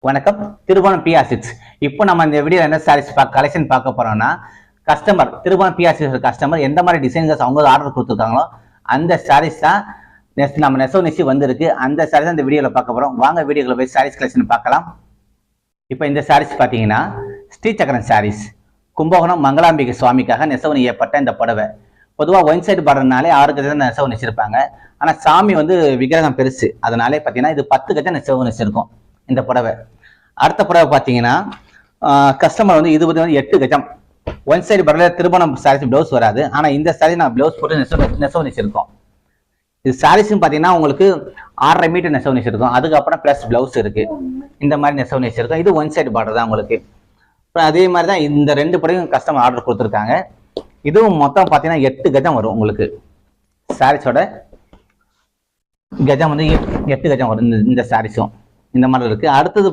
வணக்கம். திருபுவனம் PR6. இப்போ நம்ம இந்த வீடியோ என்ன சாரீஸ் கலெக்ஷன் பார்க்க போறோம்னா, கஸ்டமர் திருபுவனம் PR6 கஸ்டமர் எந்த மாதிரி டிசைன்ஸ் அவங்க ஆர்டர் கொடுத்துருக்காங்களோ அந்த சாரீஸ் தான் நம்ம நெசவு வந்திருக்கு. அந்த சாரீஸ் இந்த வீடியோவில் பார்க்க போறோம். வாங்க வீடியோவில் போய் சாரீஸ் கலெக்ஷன் பார்க்கலாம். இப்போ இந்த சாரீஸ் பார்த்தீங்கன்னா ஸ்ரீசக்கரன் சாரீஸ், கும்பகோணம் மங்களாம்பிகை சுவாமிக்காக நெசவு நெய்யப்பட்ட இந்த புடவை. பொதுவாக ஒன் சைடு பார்டர்னாலே 6 கஜம் நெசவு நெச்சிருப்பாங்க. ஆனால் சாமி விக்கிரகம் பெருசு, அதனாலே பார்த்தீங்கன்னா இது 10 கஜம் நெசவு நெச்சிருக்கும் இந்த புடவை. அடுத்த புடவை பார்த்தீங்கன்னா கஸ்டமர் இது 8 கஜம். ஒன் சைடு பார்டர்ல திருமணம் சாரீஸ் பிளவுஸ் வராது. ஆனால் இந்த சாரீ நான் பிளவுஸ் போட்டு நெசவு நெச்சிருக்கோம். இது சாரீஸும் பார்த்தீங்கன்னா உங்களுக்கு 6.5 மீட்டர் நெசவு நெச்சிருக்கும். அதுக்கப்புறம் பிளஸ் பிளவுஸ் இருக்கு. இந்த மாதிரி நெசவு நெச்சிருக்கோம். இது ஒன் சைடு பார்டர் தான் உங்களுக்கு. அதே மாதிரி தான் இந்த 2 புடவையும் கஸ்டமர் ஆர்டர் கொடுத்துருக்காங்க. இதுவும் மொத்தம் பார்த்தீங்கன்னா 8 கஜம் வரும் உங்களுக்கு. சாரீஸோட கஜம் 8 கஜம் வரும் இந்த சாரீஸும் இந்த மாதிரி இருக்கு. அடுத்தது